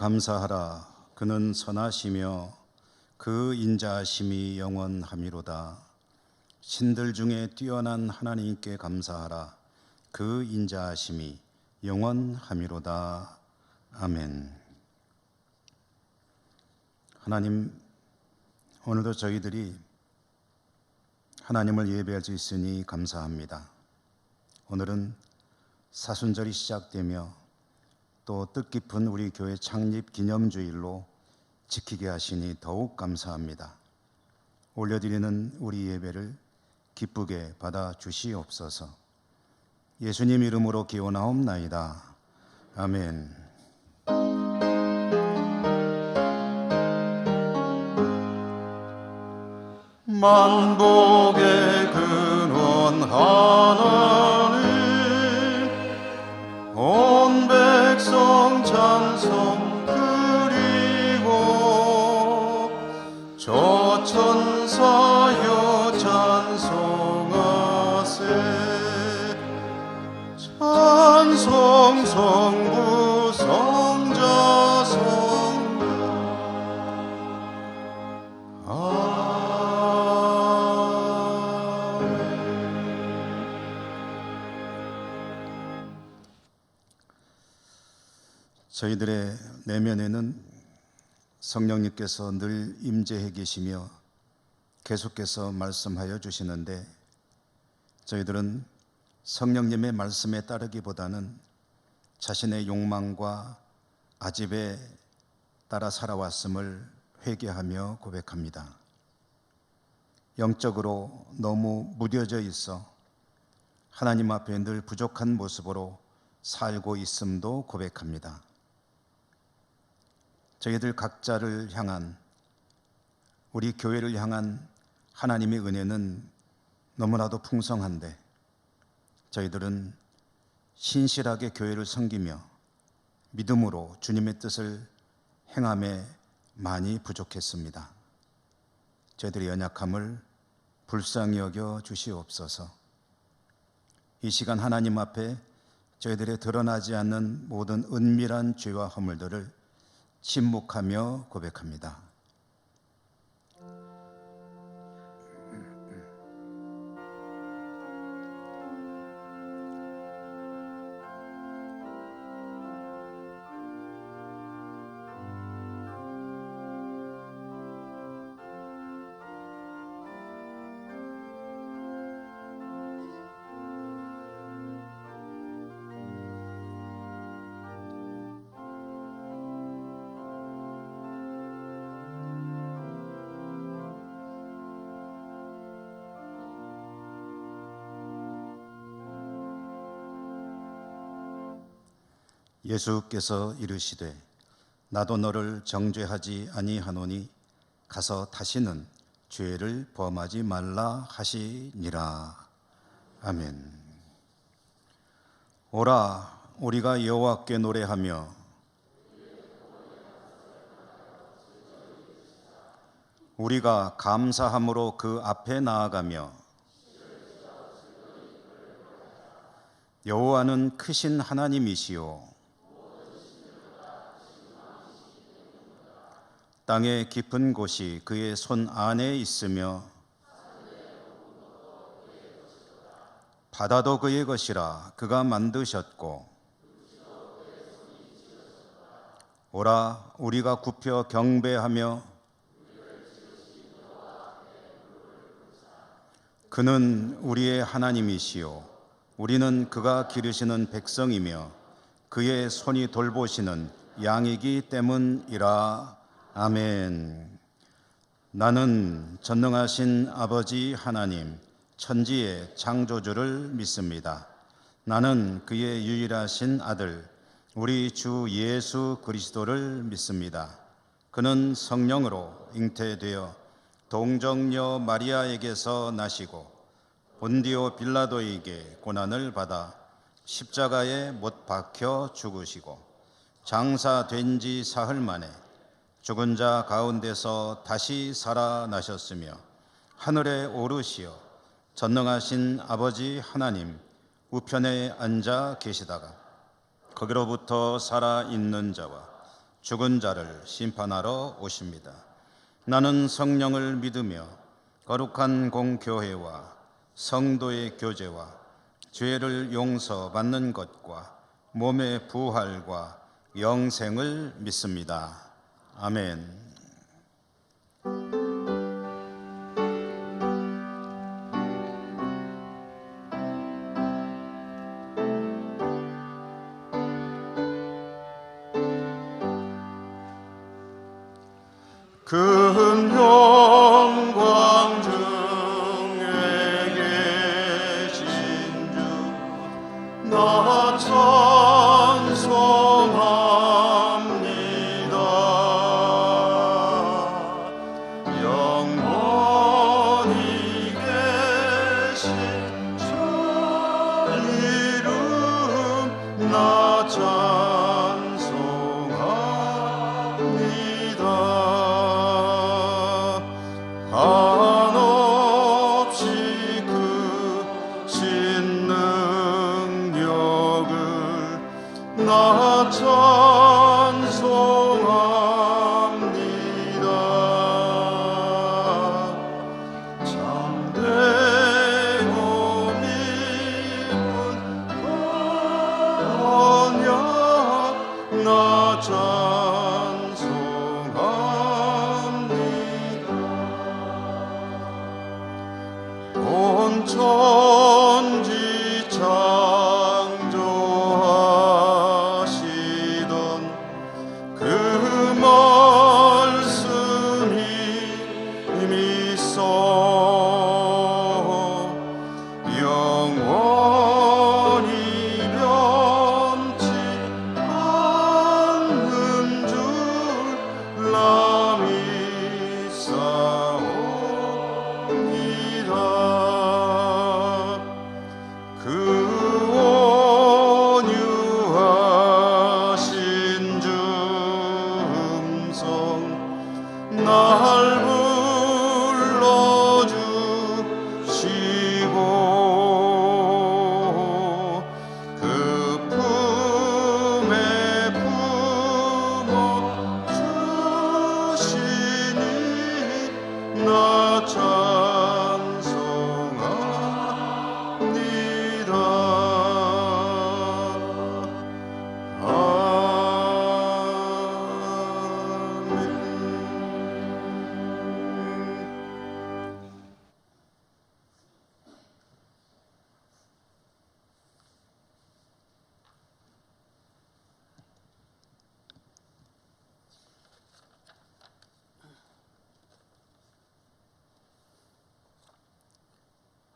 감사하라. 그는 선하시며 그 인자하심이 영원하미로다. 신들 중에 뛰어난 하나님께 감사하라. 그 인자하심이 영원하미로다. 아멘. 하나님, 오늘도 저희들이 하나님을 예배할 수 있으니 감사합니다. 오늘은 사순절이 시작되며 또 뜻깊은 우리 교회 창립 기념주일로 지키게 하시니 더욱 감사합니다. 올려드리는 우리 예배를 기쁘게 받아주시옵소서. 예수님 이름으로 기원하옵나이다. 아멘. 만복의 근원 하나님, 온 백성 찬송 드리고 저 천사여 찬송하세. 찬송 성부 성자 성자. 저희들의 내면에는 성령님께서 늘 임재해 계시며 계속해서 말씀하여 주시는데, 저희들은 성령님의 말씀에 따르기보다는 자신의 욕망과 아집에 따라 살아왔음을 회개하며 고백합니다. 영적으로 너무 무뎌져 있어 하나님 앞에 늘 부족한 모습으로 살고 있음도 고백합니다. 저희들 각자를 향한, 우리 교회를 향한 하나님의 은혜는 너무나도 풍성한데 저희들은 신실하게 교회를 섬기며 믿음으로 주님의 뜻을 행함에 많이 부족했습니다. 저희들의 연약함을 불쌍히 여겨 주시옵소서. 이 시간 하나님 앞에 저희들의 드러나지 않는 모든 은밀한 죄와 허물들을 침묵하며 고백합니다. 예수께서 이르시되 나도 너를 정죄하지 아니하노니 가서 다시는 죄를 범하지 말라 하시니라. 아멘. 오라, 우리가 여호와께 노래하며 우리가 감사함으로 그 앞에 나아가며 여호와는 크신 하나님이시요 땅의 깊은 곳이 그의 손 안에 있으며 바다도 그의 것이라. 그가 만드셨고 오라, 우리가 굽혀 경배하며 그는 우리의 하나님이시요 우리는 그가 기르시는 백성이며 그의 손이 돌보시는 양이기 때문이라. 아멘. 나는 전능하신 아버지 하나님, 천지의 창조주를 믿습니다. 나는 그의 유일하신 아들, 우리 주 예수 그리스도를 믿습니다. 그는 성령으로 잉태되어 동정녀 마리아에게서 나시고 본디오 빌라도에게 고난을 받아 십자가에 못 박혀 죽으시고 장사된 지 사흘 만에 죽은 자 가운데서 다시 살아나셨으며 하늘에 오르시어 전능하신 아버지 하나님 우편에 앉아 계시다가 거기로부터 살아있는 자와 죽은 자를 심판하러 오십니다. 나는 성령을 믿으며 거룩한 공교회와 성도의 교제와 죄를 용서받는 것과 몸의 부활과 영생을 믿습니다. 아멘. 큰 영광 중에 계신 주 나 찬송합니다. 영원히 계신 주 이름 나 찬송합니다. 한없이 크신 능력을 나 찬송합니다. 참되고 믿은 언약 나 찬송합니다. 온 천지 창조하시던 그 말씀이 있어 영원히 변치 않는 줄 나 믿사옵니다. 그 온유하신 주 음성 날 불러주시고 그 품에 품어 주시니 나 찬송합니다. 아멘.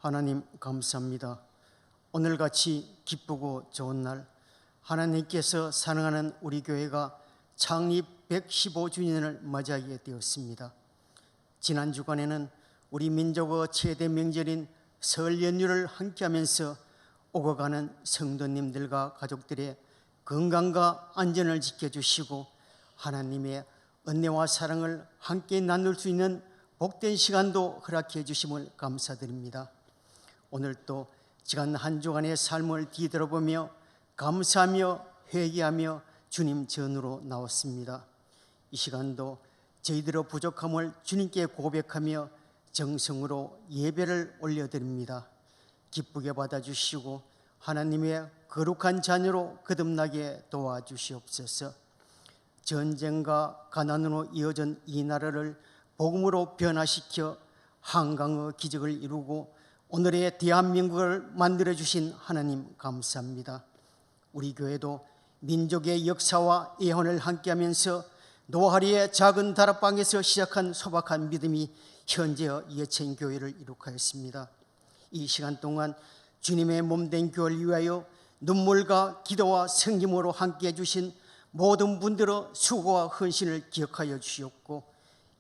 하나님 감사합니다. 오늘같이 기쁘고 좋은 날 하나님께서 사랑하는 우리 교회가 창립 115주년을 맞이하게 되었습니다. 지난 주간에는 우리 민족의 최대 명절인 설 연휴를 함께하면서 오고 가는 성도님들과 가족들의 건강과 안전을 지켜주시고 하나님의 은혜와 사랑을 함께 나눌 수 있는 복된 시간도 허락해 주심을 감사드립니다. 오늘 또 지난 한 주간의 삶을 뒤돌아보며 감사하며 회개하며 주님 전으로 나왔습니다. 이 시간도 저희들의 부족함을 주님께 고백하며 정성으로 예배를 올려드립니다. 기쁘게 받아주시고 하나님의 거룩한 자녀로 거듭나게 도와주시옵소서. 전쟁과 가난으로 이어진 이 나라를 복음으로 변화시켜 한강의 기적을 이루고 오늘의 대한민국을 만들어주신 하나님 감사합니다. 우리 교회도 민족의 역사와 예언을 함께하면서 노하리의 작은 다락방에서 시작한 소박한 믿음이 현재의 예천교회를 이룩하였습니다. 이 시간 동안 주님의 몸된 교회를 위하여 눈물과 기도와 섬김으로 함께해 주신 모든 분들의 수고와 헌신을 기억하여 주시옵고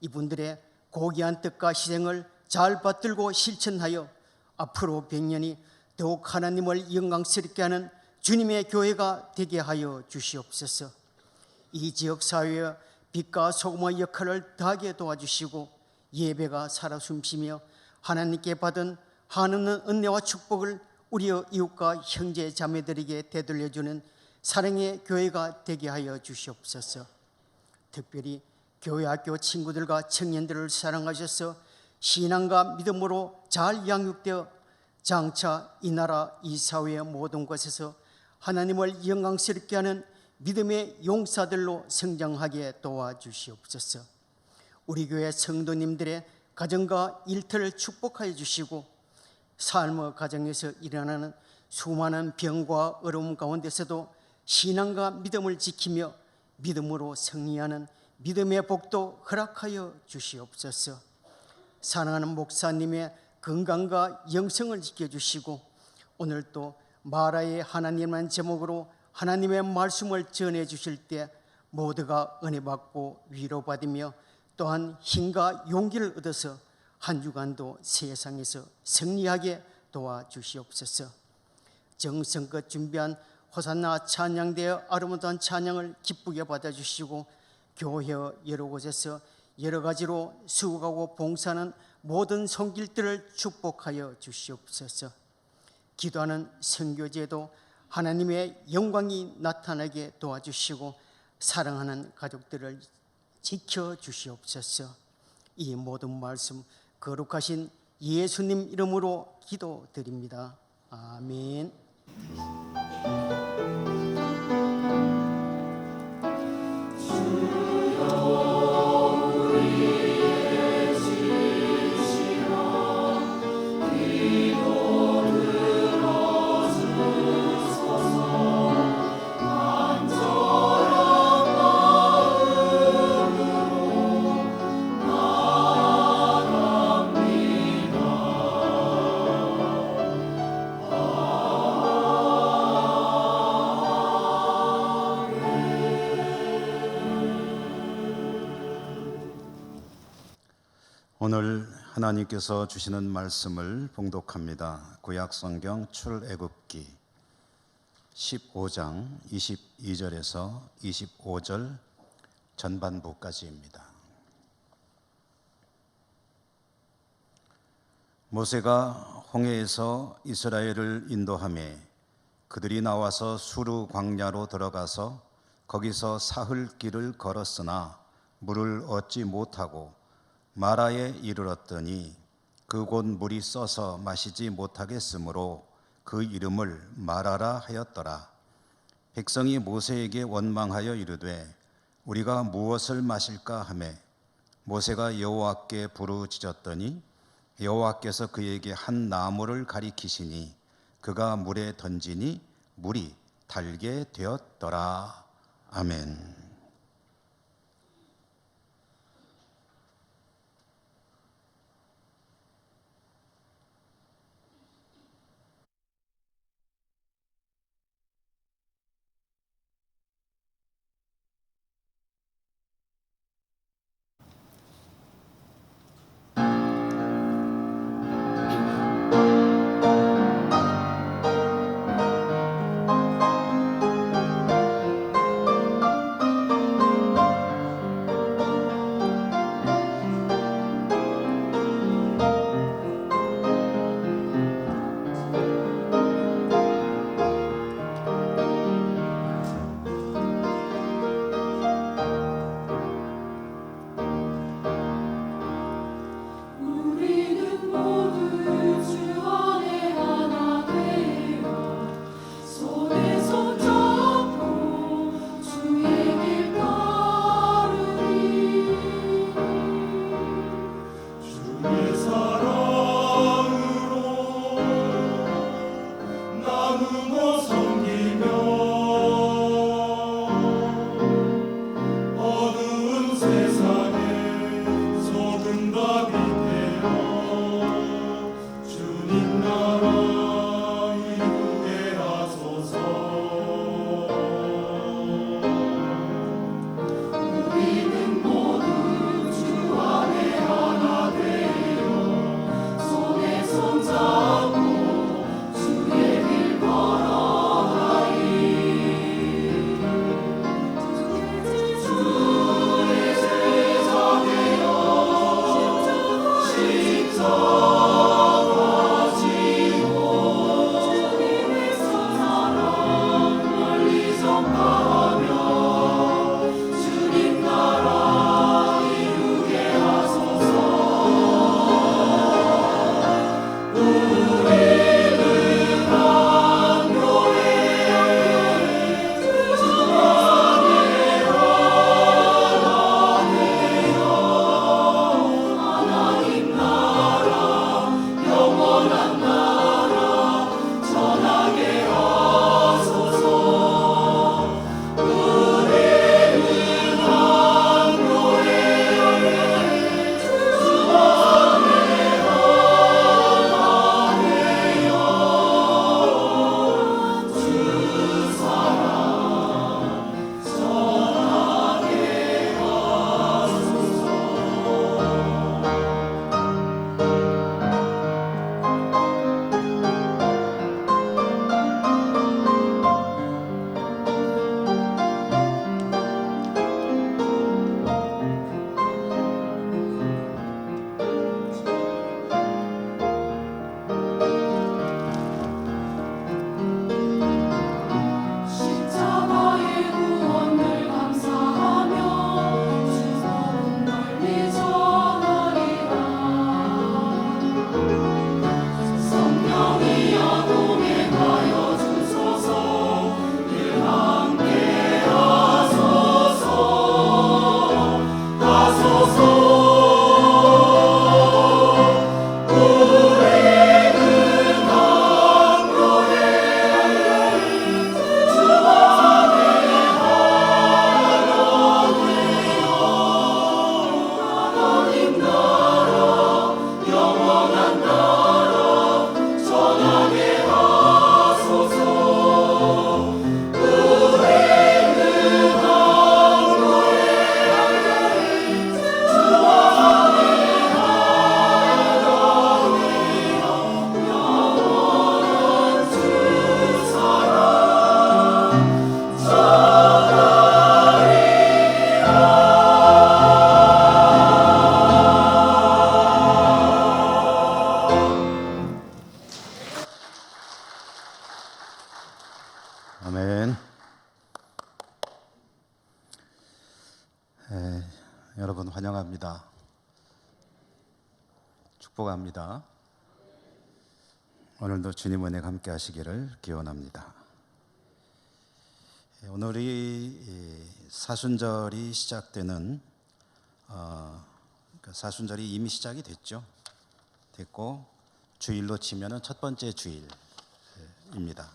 이분들의 고귀한 뜻과 희생을 잘 받들고 실천하여 앞으로 100년이 더욱 하나님을 영광스럽게 하는 주님의 교회가 되게 하여 주시옵소서. 이 지역사회의 빛과 소금의 역할을 다하게 도와주시고 예배가 살아 숨쉬며 하나님께 받은 한없는 은혜와 축복을 우리의 이웃과 형제 자매들에게 되돌려주는 사랑의 교회가 되게 하여 주시옵소서. 특별히 교회 학교 친구들과 청년들을 사랑하셔서 신앙과 믿음으로 잘 양육되어 장차 이 나라 이 사회의 모든 곳에서 하나님을 영광스럽게 하는 믿음의 용사들로 성장하게 도와주시옵소서. 우리 교회 성도님들의 가정과 일터를 축복하여 주시고 삶의 가정에서 일어나는 수많은 병과 어려움 가운데서도 신앙과 믿음을 지키며 믿음으로 승리하는 믿음의 복도 허락하여 주시옵소서. 사랑하는 목사님의 건강과 영성을 지켜주시고 오늘 또 마라의 하나님이라는 제목으로 하나님의 말씀을 전해 주실 때 모두가 은혜 받고 위로받으며 또한 힘과 용기를 얻어서 한 주간도 세상에서 승리하게 도와주시옵소서. 정성껏 준비한 호산나 찬양대의 아름다운 찬양을 기쁘게 받아주시고 교회 여러 곳에서 여러 가지로 수고하고 봉사하는 모든 손길들을 축복하여 주시옵소서. 기도하는 선교제도 하나님의 영광이 나타나게 도와주시고 사랑하는 가족들을 지켜주시옵소서. 이 모든 말씀 거룩하신 예수님 이름으로 기도드립니다. 아멘. 오늘 하나님께서 주시는 말씀을 봉독합니다. 구약성경 출애굽기 15장 22절에서 25절 전반부까지입니다. 모세가 홍해에서 이스라엘을 인도하며 그들이 나와서 수르 광야로 들어가서 거기서 사흘 길을 걸었으나 물을 얻지 못하고 마라에 이르렀더니 그곳 물이 써서 마시지 못하겠으므로 그 이름을 마라라 하였더라. 백성이 모세에게 원망하여 이르되 우리가 무엇을 마실까 하매 모세가 여호와께 부르짖었더니 여호와께서 그에게 한 나무를 가리키시니 그가 물에 던지니 물이 달게 되었더라. 아멘. 축복합니다. 오늘도 주님 은혜가 함께 하시기를 기원합니다. 오늘이 사순절이 시작되는 사순절이 이미 시작이 됐고 주일로 치면은 첫 번째 주일입니다.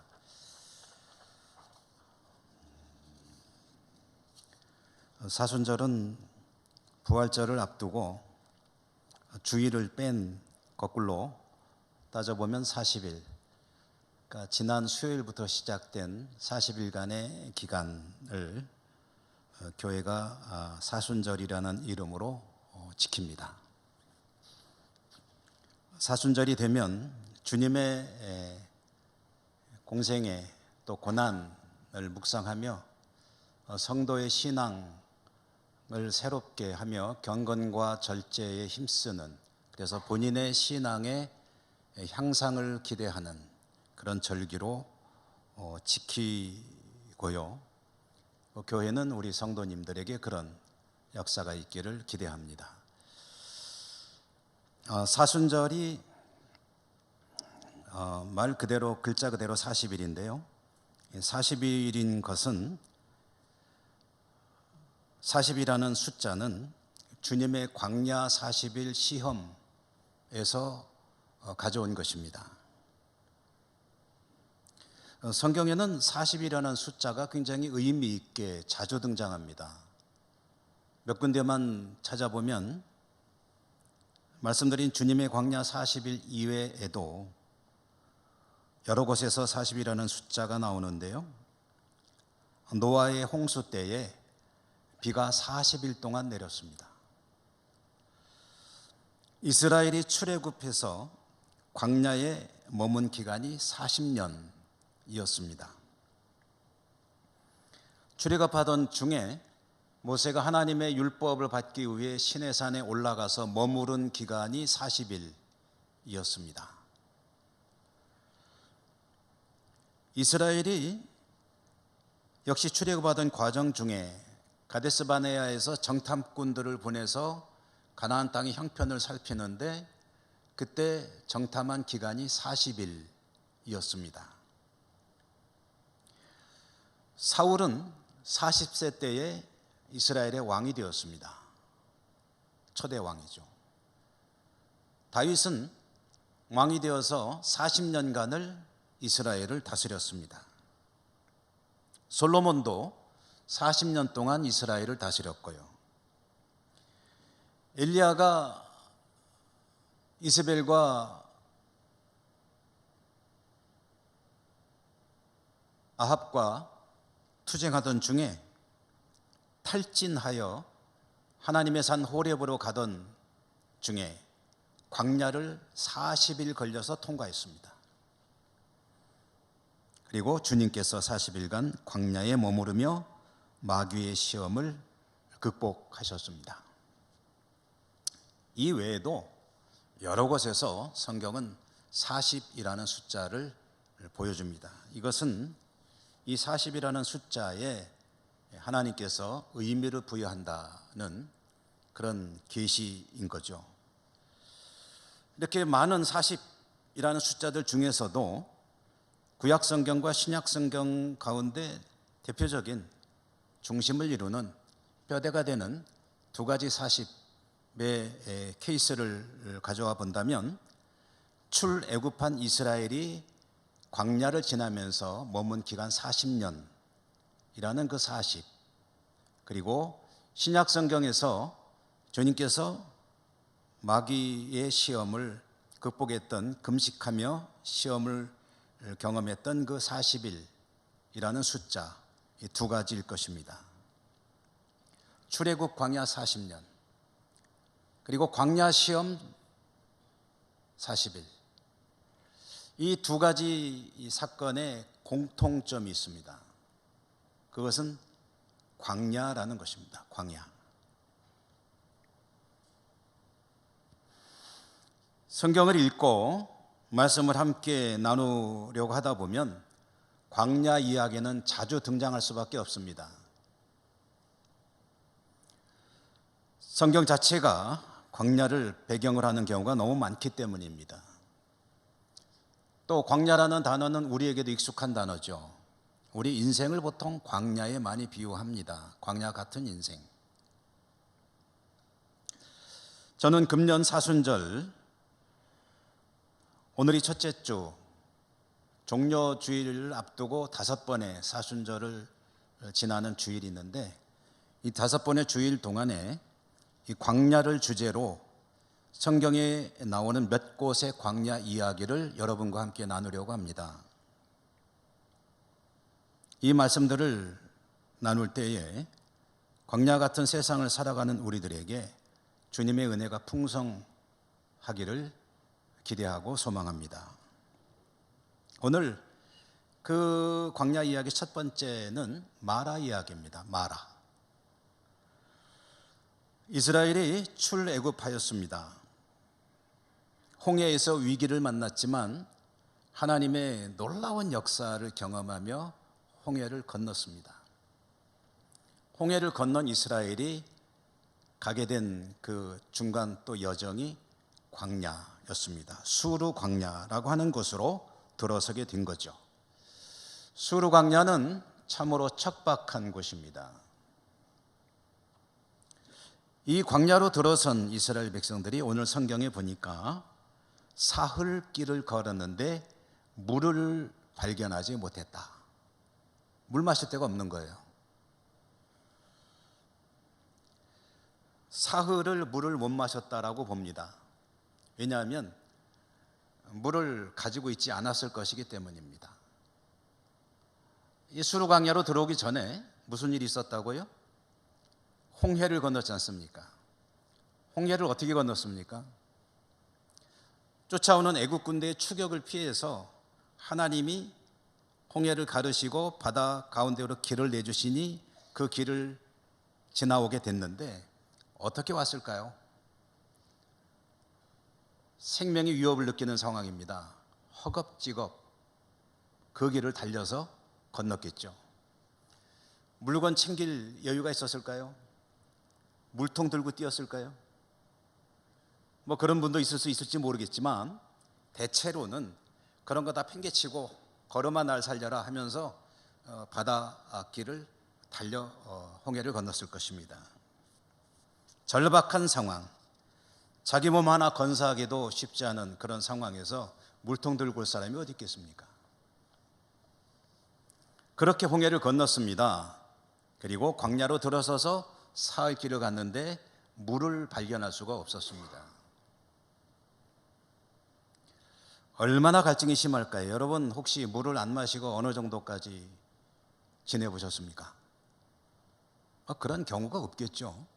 사순절은 부활절을 앞두고 주일을 뺀 거꾸로 따져보면 40일, 그러니까 지난 수요일부터 시작된 40일간의 기간을 교회가 사순절이라는 이름으로 지킵니다. 사순절이 되면 주님의 공생애 또 고난을 묵상하며 성도의 신앙을 새롭게 하며 경건과 절제에 힘쓰는, 그래서 본인의 신앙의 향상을 기대하는 그런 절기로 지키고요. 교회는 우리 성도님들에게 그런 역사가 있기를 기대합니다. 사순절이 말 그대로 글자 그대로 40일인데요. 40일인 것은 40이라는 숫자는 주님의 광야 40일 시험에서 가져온 것입니다. 성경에는 40이라는 숫자가 굉장히 의미 있게 자주 등장합니다. 몇 군데만 찾아보면 말씀드린 주님의 광야 40일 이외에도 여러 곳에서 40이라는 숫자가 나오는데요. 노아의 홍수 때에 비가 40일 동안 내렸습니다. 이스라엘이 출애굽해서 광야에 머문 기간이 40년이었습니다. 출애굽하던 중에 모세가 하나님의 율법을 받기 위해 시내산에 올라가서 머무른 기간이 40일이었습니다. 이스라엘이 역시 출애굽하던 과정 중에 가데스 바네아에서 정탐꾼들을 보내서 가나안 땅의 형편을 살피는데 그때 정탐한 기간이 40일이었습니다. 사울은 40세 때에 이스라엘의 왕이 되었습니다. 초대 왕이죠. 다윗은 왕이 되어서 40년간을 이스라엘을 다스렸습니다. 솔로몬도 40년 동안 이스라엘을 다스렸고요. 엘리야가 이세벨과 아합과 투쟁하던 중에 탈진하여 하나님의 산 호렙으로 가던 중에 광야를 40일 걸려서 통과했습니다. 그리고 주님께서 40일간 광야에 머무르며 마귀의 시험을 극복하셨습니다. 이 외에도 여러 곳에서 성경은 40이라는 숫자를 보여줍니다. 이것은 이 40이라는 숫자에 하나님께서 의미를 부여한다는 그런 계시인 거죠. 이렇게 많은 40이라는 숫자들 중에서도 구약 성경과 신약 성경 가운데 대표적인 중심을 이루는 뼈대가 되는 두 가지 40의 케이스를 가져와 본다면 출애굽한 이스라엘이 광야를 지나면서 머문 기간 40년이라는 그 40, 그리고 신약 성경에서 주님께서 마귀의 시험을 극복했던, 금식하며 시험을 경험했던 그 40일이라는 숫자, 이 두 가지일 것입니다. 출애굽 광야 40년, 그리고 광야 시험 40일. 이 두 가지 사건에 공통점이 있습니다. 그것은 광야라는 것입니다. 광야. 성경을 읽고 말씀을 함께 나누려고 하다 보면 광야 이야기는 자주 등장할 수밖에 없습니다. 성경 자체가 광야를 배경으로 하는 경우가 너무 많기 때문입니다. 또 광야라는 단어는 우리에게도 익숙한 단어죠. 우리 인생을 보통 광야에 많이 비유합니다. 광야 같은 인생. 저는 금년 사순절, 오늘이 첫째 주, 종려 주일을 앞두고 5번의 사순절을 지나는 주일이 있는데, 이 5번의 주일 동안에 이 광야를 주제로 성경에 나오는 몇 곳의 광야 이야기를 여러분과 함께 나누려고 합니다. 이 말씀들을 나눌 때에 광야 같은 세상을 살아가는 우리들에게 주님의 은혜가 풍성하기를 기대하고 소망합니다. 오늘 그 광야 이야기 첫 번째는 마라 이야기입니다. 마라. 이스라엘이 출애굽하였습니다. 홍해에서 위기를 만났지만 하나님의 놀라운 역사를 경험하며 홍해를 건넜습니다. 홍해를 건넌 이스라엘이 가게 된 그 중간 또 여정이 광야였습니다. 수르 광야라고 하는 곳으로 들어서게 된 거죠. 수르 광야는 참으로 척박한 곳입니다. 이 광야로 들어선 이스라엘 백성들이 오늘 성경에 보니까 사흘길을 걸었는데 물을 발견하지 못했다. 물 마실 데가 없는 거예요. 사흘을 물을 못 마셨다라고 봅니다. 왜냐하면 물을 가지고 있지 않았을 것이기 때문입니다. 이 수르 광야로 들어오기 전에 무슨 일이 있었다고요? 홍해를 건넜지 않습니까? 홍해를 어떻게 건넜습니까? 쫓아오는 애국 군대의 추격을 피해서 하나님이 홍해를 가르시고 바다 가운데로 길을 내주시니 그 길을 지나오게 됐는데 어떻게 왔을까요? 생명의 위협을 느끼는 상황입니다. 허겁지겁 그 길을 달려서 건넜겠죠. 물건 챙길 여유가 있었을까요? 물통 들고 뛰었을까요? 뭐 그런 분도 있을 수 있을지 모르겠지만 대체로는 그런 거 다 팽개치고 걸어만 날 살려라 하면서 바닷길을 달려 홍해를 건넜을 것입니다. 절박한 상황, 자기 몸 하나 건사하기도 쉽지 않은 그런 상황에서 물통 들고 올 사람이 어디 있겠습니까? 그렇게 홍해를 건넜습니다. 그리고 광야로 들어서서 사흘 길을 갔는데 물을 발견할 수가 없었습니다. 얼마나 갈증이 심할까요? 여러분 혹시 물을 안 마시고 어느 정도까지 지내보셨습니까? 그런 경우가 없겠죠.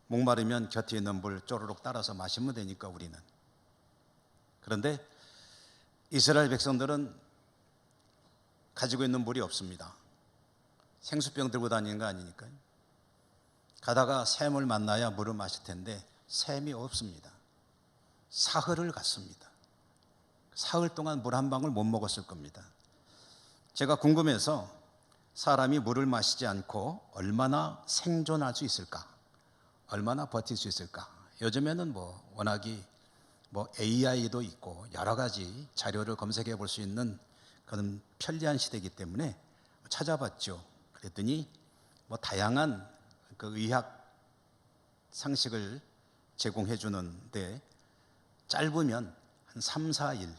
목마르면 곁에 있는 물 쪼르륵 따라서 마시면 되니까 우리는. 그런데 이스라엘 백성들은 가지고 있는 물이 없습니다. 생수병 들고 다니는 거 아니니까요. 가다가 샘을 만나야 물을 마실 텐데 샘이 없습니다. 사흘을 갔습니다. 사흘 동안 물 한 방울 못 먹었을 겁니다. 제가 궁금해서 사람이 물을 마시지 않고 얼마나 생존할 수 있을까? 얼마나 버틸 수 있을까? 요즘에는 워낙이 AI도 있고 여러 가지 자료를 검색해 볼 수 있는 그런 편리한 시대이기 때문에 찾아봤죠. 그랬더니 다양한 그 의학 상식을 제공해 주는데 짧으면 한 3, 4일,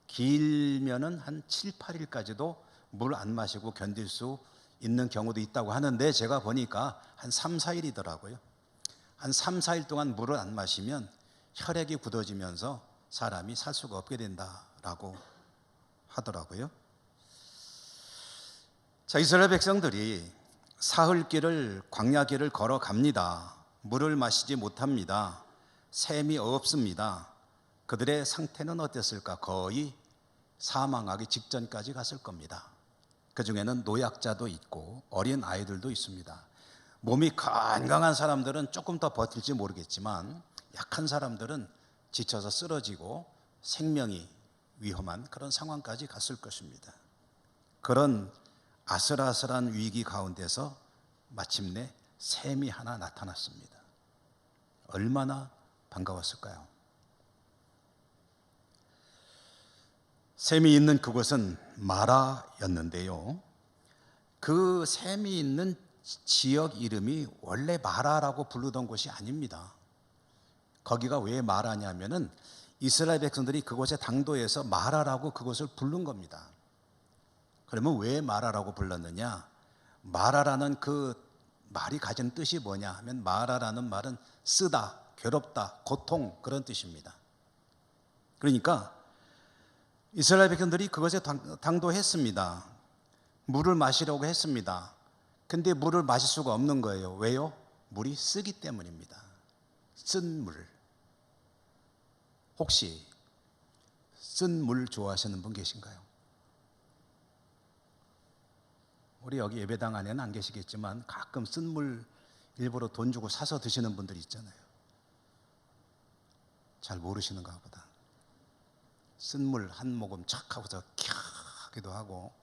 길면은 한 7, 8일까지도 물 안 마시고 견딜 수 있는 경우도 있다고 하는데 제가 보니까 한 3, 4일이더라고요. 한 3, 4일 동안 물을 안 마시면 혈액이 굳어지면서 사람이 살 수가 없게 된다라고 하더라고요. 자, 이스라엘 백성들이 사흘길을 광야길을 걸어갑니다. 물을 마시지 못합니다. 샘이 없습니다. 그들의 상태는 어땠을까? 거의 사망하기 직전까지 갔을 겁니다. 그 중에는 노약자도 있고 어린 아이들도 있습니다. 몸이 건강한 사람들은 조금 더 버틸지 모르겠지만 약한 사람들은 지쳐서 쓰러지고 생명이 위험한 그런 상황까지 갔을 것입니다. 그런 아슬아슬한 위기 가운데서 마침내 샘이 하나 나타났습니다. 얼마나 반가웠을까요? 샘이 있는 그곳은 마라였는데요. 그 샘이 있는 지역 이름이 원래 마라라고 부르던 곳이 아닙니다. 거기가 왜 마라냐면은 이스라엘 백성들이 그곳의 당도에서 마라라고 그곳을 부른 겁니다. 그러면 왜 마라라고 불렀느냐? 마라라는 그 말이 가진 뜻이 뭐냐 하면 마라라는 말은 쓰다, 괴롭다, 고통 그런 뜻입니다. 그러니까 이스라엘 백성들이 그것에 당도했습니다. 물을 마시려고 했습니다. 근데 물을 마실 수가 없는 거예요. 왜요? 물이 쓰기 때문입니다. 쓴 물. 혹시 쓴 물 좋아하시는 분 계신가요? 우리 여기 예배당 안에는 안 계시겠지만 가끔 쓴 물 일부러 돈 주고 사서 드시는 분들이 있잖아요. 잘 모르시는가 보다. 쓴 물 한 모금 착 하고서 캬 하기도 하고.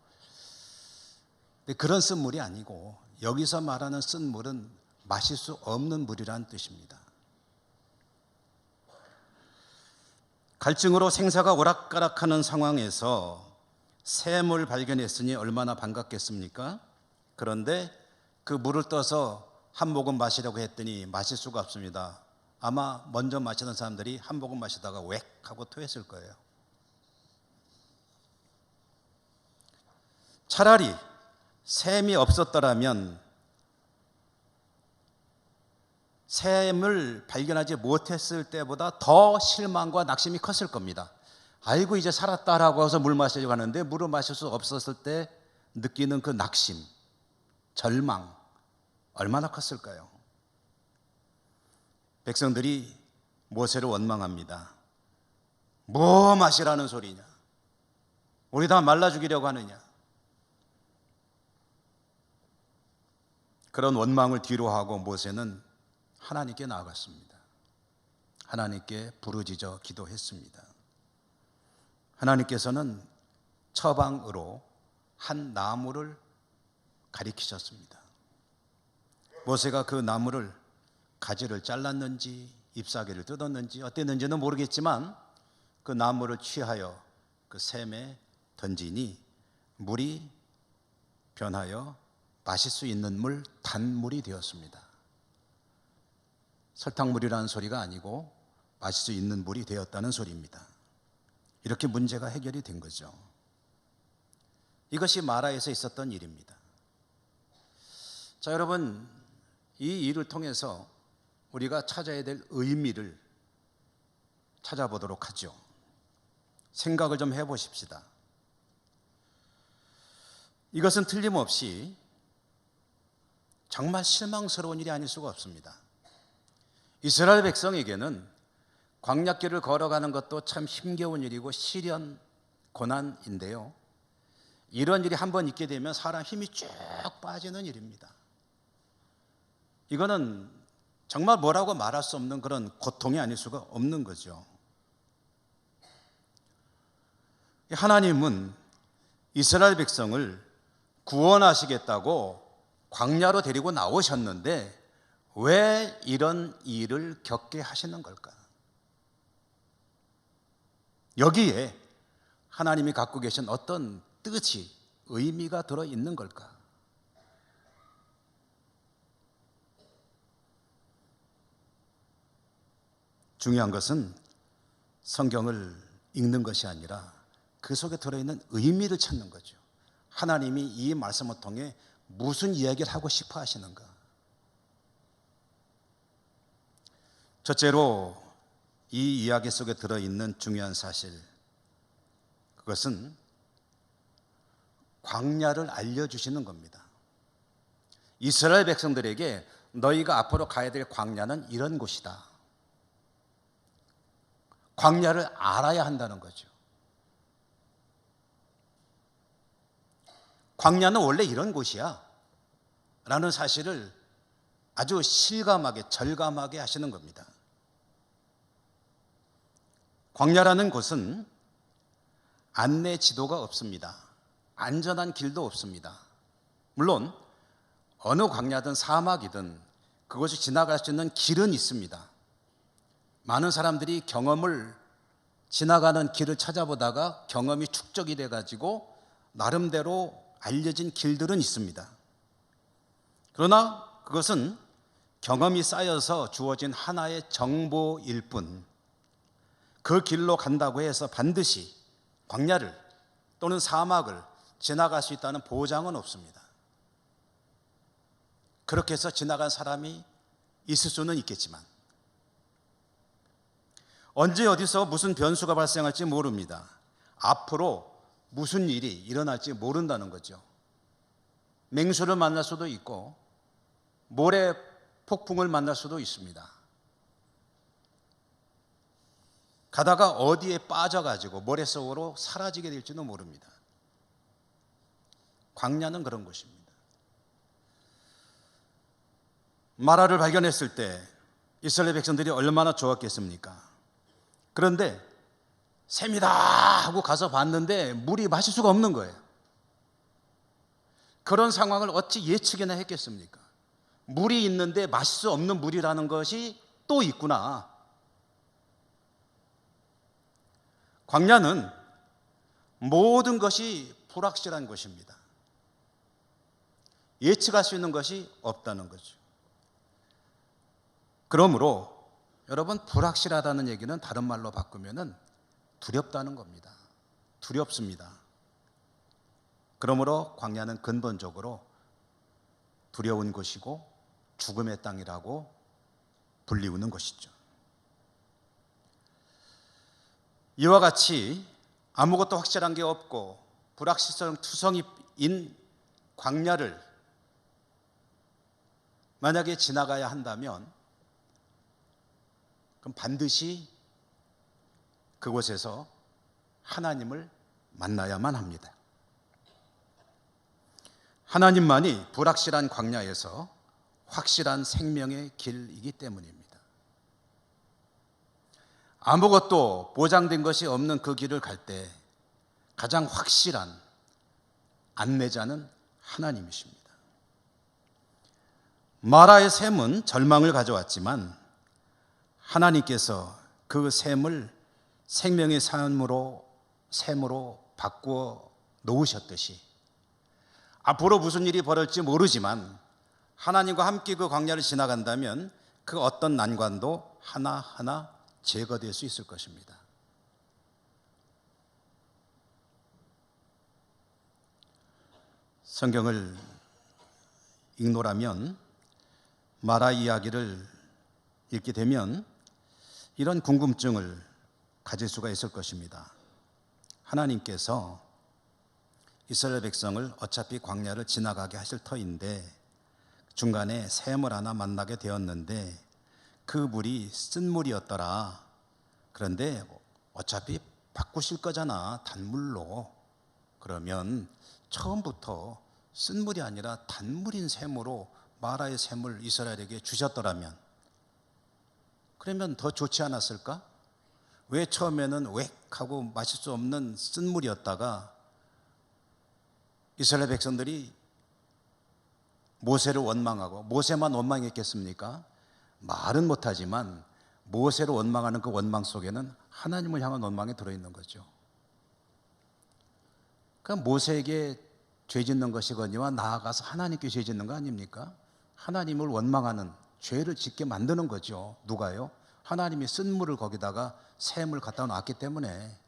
근데 그런 쓴 물이 아니고 여기서 말하는 쓴 물은 마실 수 없는 물이라는 뜻입니다. 갈증으로 생사가 오락가락하는 상황에서 샘을 발견했으니 얼마나 반갑겠습니까? 그런데 그 물을 떠서 한 모금 마시려고 했더니 마실 수가 없습니다. 아마 먼저 마시던 사람들이 한 모금 마시다가 웩 하고 토했을 거예요. 차라리 샘이 없었더라면 샘을 발견하지 못했을 때보다 더 실망과 낙심이 컸을 겁니다. 아이고 이제 살았다라고 해서 물 마시려고 하는데 물을 마실 수 없었을 때 느끼는 그 낙심, 절망 얼마나 컸을까요? 백성들이 모세를 원망합니다. 뭐 마시라는 소리냐? 우리 다 말라 죽이려고 하느냐? 그런 원망을 뒤로하고 모세는 하나님께 나아갔습니다. 하나님께 부르짖어 기도했습니다. 하나님께서는 처방으로 한 나무를 가리키셨습니다. 모세가 그 나무를 가지를 잘랐는지 잎사귀를 뜯었는지 어땠는지는 모르겠지만 그 나무를 취하여 그 샘에 던지니 물이 변하여 마실 수 있는 물, 단물이 되었습니다. 설탕물이라는 소리가 아니고 마실 수 있는 물이 되었다는 소리입니다. 이렇게 문제가 해결이 된 거죠. 이것이 마라에서 있었던 일입니다. 자, 여러분, 이 일을 통해서 우리가 찾아야 될 의미를 찾아보도록 하죠. 생각을 좀 해보십시다. 이것은 틀림없이 정말 실망스러운 일이 아닐 수가 없습니다. 이스라엘 백성에게는 광야길을 걸어가는 것도 참 힘겨운 일이고 시련, 고난인데요. 이런 일이 한번 있게 되면 사람 힘이 쭉 빠지는 일입니다. 이거는 정말 뭐라고 말할 수 없는 그런 고통이 아닐 수가 없는 거죠. 하나님은 이스라엘 백성을 구원하시겠다고 광야로 데리고 나오셨는데 왜 이런 일을 겪게 하시는 걸까? 여기에 하나님이 갖고 계신 어떤 뜻이, 의미가 들어있는 걸까? 중요한 것은 성경을 읽는 것이 아니라 그 속에 들어있는 의미를 찾는 거죠. 하나님이 이 말씀을 통해 무슨 이야기를 하고 싶어 하시는가? 첫째로 이 이야기 속에 들어있는 중요한 사실, 그것은 광야를 알려주시는 겁니다. 이스라엘 백성들에게 너희가 앞으로 가야 될 광야는 이런 곳이다. 광야를 알아야 한다는 거죠. 광야는 원래 이런 곳이야 라는 사실을 아주 실감하게, 절감하게 하시는 겁니다. 광야라는 곳은 안내 지도가 없습니다. 안전한 길도 없습니다. 물론 어느 광야든 사막이든 그것이 지나갈 수 있는 길은 있습니다. 많은 사람들이 경험을 지나가는 길을 찾아보다가 경험이 축적이 돼가지고 나름대로 알려진 길들은 있습니다. 그러나 그것은 경험이 쌓여서 주어진 하나의 정보일 뿐, 그 길로 간다고 해서 반드시 광야를 또는 사막을 지나갈 수 있다는 보장은 없습니다. 그렇게 해서 지나간 사람이 있을 수는 있겠지만 언제 어디서 무슨 변수가 발생할지 모릅니다. 앞으로 무슨 일이 일어날지 모른다는 거죠. 맹수를 만날 수도 있고 모래 폭풍을 만날 수도 있습니다. 가다가 어디에 빠져가지고 모래 속으로 사라지게 될지도 모릅니다. 광야는 그런 곳입니다. 마라를 발견했을 때 이스라엘 백성들이 얼마나 좋았겠습니까? 그런데 샘이다 하고 가서 봤는데 물이 마실 수가 없는 거예요. 그런 상황을 어찌 예측이나 했겠습니까? 물이 있는데 마실 수 없는 물이라는 것이 또 있구나. 광야는 모든 것이 불확실한 것입니다. 예측할 수 있는 것이 없다는 거죠. 그러므로 여러분, 불확실하다는 얘기는 다른 말로 바꾸면은 두렵다는 겁니다. 두렵습니다. 그러므로 광야는 근본적으로 두려운 곳이고 죽음의 땅이라고 불리우는 것이죠. 이와 같이 아무것도 확실한 게 없고 불확실성 투성이인 광야를 만약에 지나가야 한다면 그럼 반드시 그곳에서 하나님을 만나야만 합니다. 하나님만이 불확실한 광야에서 확실한 생명의 길이기 때문입니다. 아무것도 보장된 것이 없는 그 길을 갈 때 가장 확실한 안내자는 하나님이십니다. 마라의 샘은 절망을 가져왔지만 하나님께서 그 샘을 생명의 샘으로 바꾸어 놓으셨듯이 앞으로 무슨 일이 벌어질지 모르지만 하나님과 함께 그 광야를 지나간다면 그 어떤 난관도 하나하나 제거될 수 있을 것입니다. 성경을 읽노라면 마라 이야기를 읽게 되면 이런 궁금증을 가질 수가 있을 것입니다. 하나님께서 이스라엘 백성을 어차피 광야를 지나가게 하실 터인데 중간에 샘을 하나 만나게 되었는데 그 물이 쓴 물이었더라. 그런데 어차피 바꾸실 거잖아, 단물로. 그러면 처음부터 쓴 물이 아니라 단물인 샘으로 마라의 샘을 이스라엘에게 주셨더라면 그러면 더 좋지 않았을까? 왜 처음에는 웩 하고 마실 수 없는 쓴 물이었다가 이스라엘 백성들이 모세를 원망하고, 모세만 원망했겠습니까? 말은 못하지만 모세를 원망하는 그 원망 속에는 하나님을 향한 원망이 들어있는 거죠. 그러니까 모세에게 죄 짓는 것이거니와 나아가서 하나님께 죄 짓는 거 아닙니까? 하나님을 원망하는 죄를 짓게 만드는 거죠. 누가요? 하나님이 쓴 물을 거기다가 샘을 갖다 놨기 때문에.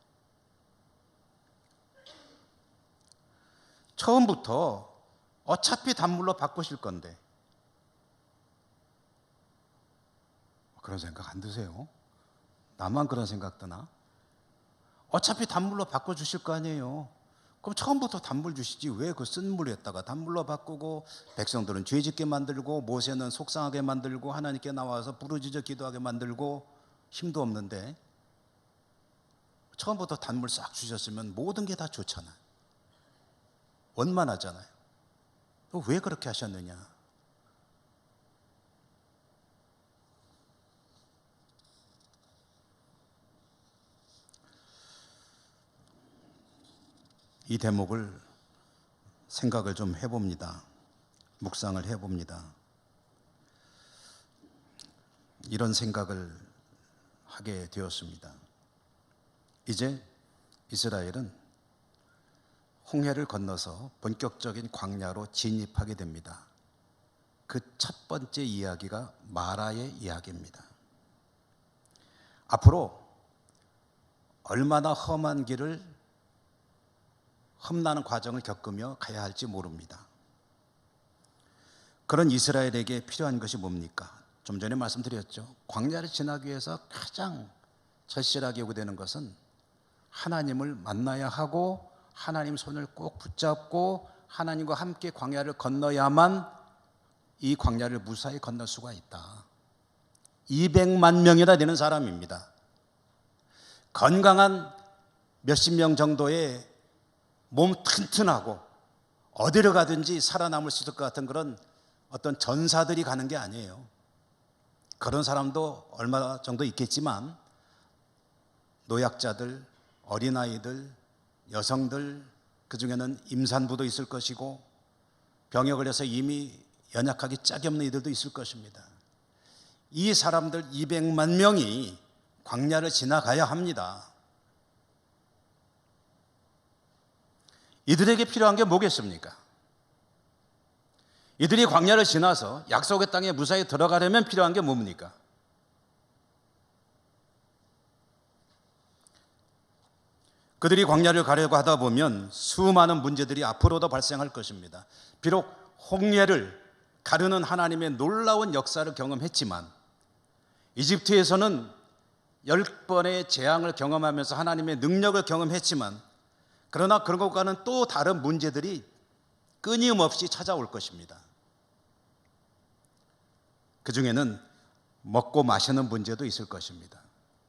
처음부터 어차피 단물로 바꾸실 건데 그런 생각 안 드세요? 나만 그런 생각 드나? 어차피 단물로 바꿔주실 거 아니에요. 그럼 처음부터 단물 주시지 왜 그 쓴 물에다가 단물로 바꾸고 백성들은 죄짓게 만들고 모세는 속상하게 만들고 하나님께 나와서 부르짖어 기도하게 만들고 힘도 없는데 처음부터 단물 싹 주셨으면 모든 게 다 좋잖아요. 원만하잖아요. 왜 그렇게 하셨느냐? 이 대목을 생각을 좀 해봅니다. 묵상을 해봅니다. 이런 생각을 하게 되었습니다. 이제 이스라엘은 홍해를 건너서 본격적인 광야로 진입하게 됩니다. 그 첫 번째 이야기가 마라의 이야기입니다. 앞으로 얼마나 험한 길을 험난한 과정을 겪으며 가야 할지 모릅니다. 그런 이스라엘에게 필요한 것이 뭡니까? 좀 전에 말씀드렸죠. 광야를 지나기 위해서 가장 절실하게 요구되는 것은 하나님을 만나야 하고 하나님 손을 꼭 붙잡고 하나님과 함께 광야를 건너야만 이 광야를 무사히 건널 수가 있다. 200만 명이나 되는 사람입니다. 건강한 몇십 명 정도의 몸 튼튼하고 어디로 가든지 살아남을 수 있을 것 같은 그런 어떤 전사들이 가는 게 아니에요. 그런 사람도 얼마 정도 있겠지만 노약자들, 어린아이들, 여성들, 그중에는 임산부도 있을 것이고 병에 걸려서 이미 연약하기 짝이 없는 이들도 있을 것입니다. 이 사람들 200만 명이 광야를 지나가야 합니다. 이들에게 필요한 게 뭐겠습니까? 이들이 광야를 지나서 약속의 땅에 무사히 들어가려면 필요한 게 뭡니까? 그들이 광야를 가려고 하다 보면 수많은 문제들이 앞으로도 발생할 것입니다. 비록 홍해를 가르는 하나님의 놀라운 역사를 경험했지만 이집트에서는 10번의 재앙을 경험하면서 하나님의 능력을 경험했지만 그러나 그런 것과는 또 다른 문제들이 끊임없이 찾아올 것입니다. 그 중에는 먹고 마시는 문제도 있을 것입니다.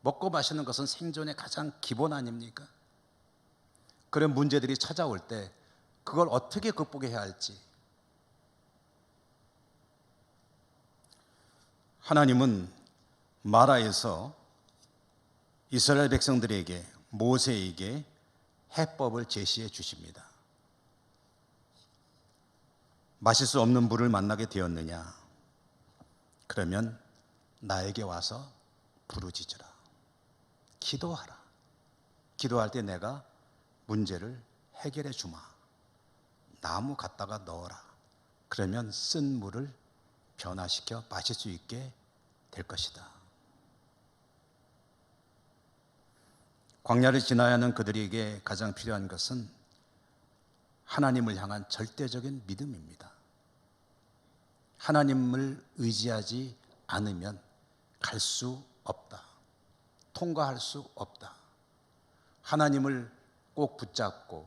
먹고 마시는 것은 생존의 가장 기본 아닙니까? 그런 문제들이 찾아올 때 그걸 어떻게 극복해야 할지 하나님은 마라에서 이스라엘 백성들에게 모세에게 해법을 제시해 주십니다. 마실 수 없는 물을 만나게 되었느냐? 그러면 나에게 와서 부르짖으라. 기도하라. 기도할 때 내가 문제를 해결해 주마. 나무 갖다가 넣어라. 그러면 쓴 물을 변화시켜 마실 수 있게 될 것이다. 광야를 지나야 하는 그들에게 가장 필요한 것은 하나님을 향한 절대적인 믿음입니다. 하나님을 의지하지 않으면 갈 수 없다. 통과할 수 없다. 하나님을 꼭 붙잡고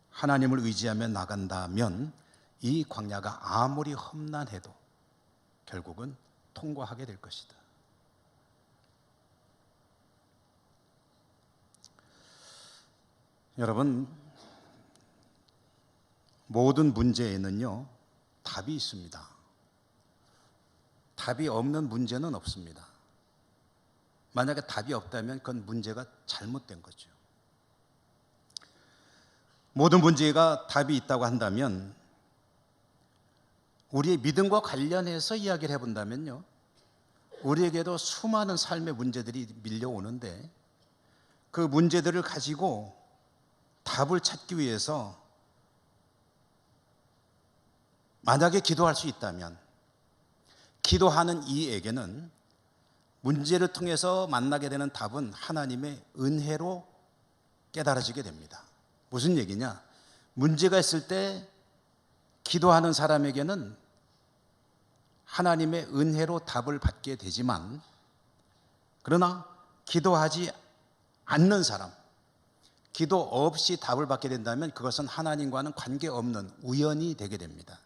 하나님을 의지하며 나간다면 이 광야가 아무리 험난해도 결국은 통과하게 될 것이다. 여러분, 모든 문제에는요 답이 있습니다. 답이 없는 문제는 없습니다. 만약에 답이 없다면 그건 문제가 잘못된 거죠. 모든 문제가 답이 있다고 한다면 우리의 믿음과 관련해서 이야기를 해본다면요, 우리에게도 수많은 삶의 문제들이 밀려오는데 그 문제들을 가지고 답을 찾기 위해서 만약에 기도할 수 있다면 기도하는 이에게는 문제를 통해서 만나게 되는 답은 하나님의 은혜로 깨달아지게 됩니다. 무슨 얘기냐? 문제가 있을 때 기도하는 사람에게는 하나님의 은혜로 답을 받게 되지만 그러나 기도하지 않는 사람, 기도 없이 답을 받게 된다면 그것은 하나님과는 관계없는 우연이 되게 됩니다.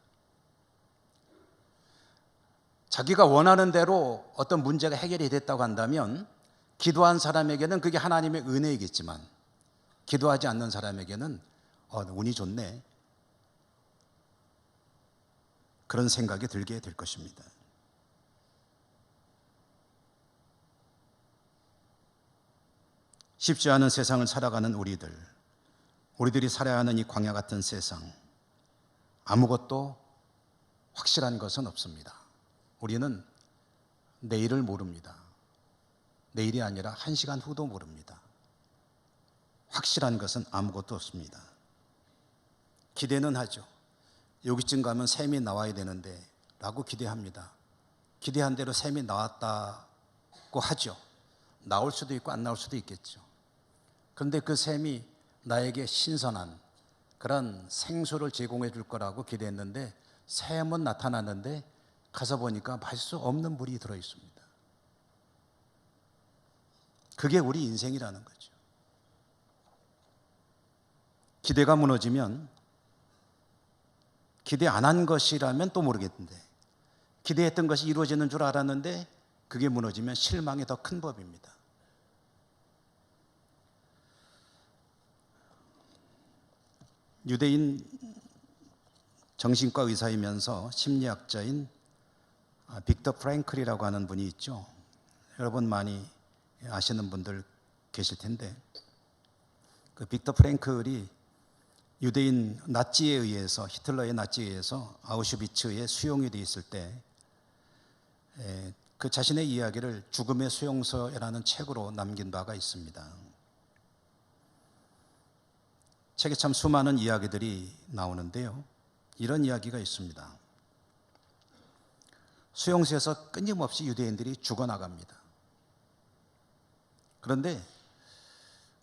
자기가 원하는 대로 어떤 문제가 해결이 됐다고 한다면 기도한 사람에게는 그게 하나님의 은혜이겠지만 기도하지 않는 사람에게는 운이 좋네, 그런 생각이 들게 될 것입니다. 쉽지 않은 세상을 살아가는 우리들이 살아야 하는 이 광야 같은 세상, 아무것도 확실한 것은 없습니다. 우리는 내일을 모릅니다. 내일이 아니라 1시간 후도 모릅니다. 확실한 것은 아무것도 없습니다. 기대는 하죠. 여기쯤 가면 샘이 나와야 되는데 라고 기대합니다. 기대한 대로 샘이 나왔다고 하죠. 나올 수도 있고 안 나올 수도 있겠죠. 그런데 그 샘이 나에게 신선한 그런 생수를 제공해 줄 거라고 기대했는데 샘은 나타났는데 가서 보니까 마실 수 없는 물이 들어 있습니다. 그게 우리 인생이라는 거죠. 기대가 무너지면, 기대 안 한 것이라면 또 모르겠는데 기대했던 것이 이루어지는 줄 알았는데 그게 무너지면 실망이 더 큰 법입니다. 유대인 정신과 의사이면서 심리학자인 빅터 프랭클이라고 하는 분이 있죠. 여러분 많이 아시는 분들 계실 텐데, 그 빅터 프랭클이 유대인 나치에 의해서, 히틀러의 나치에 의해서 아우슈비츠에 수용이 돼 있을 때 그 자신의 이야기를 죽음의 수용소라는 책으로 남긴 바가 있습니다. 책에 참 수많은 이야기들이 나오는데요, 이런 이야기가 있습니다. 수용소에서 끊임없이 유대인들이 죽어나갑니다. 그런데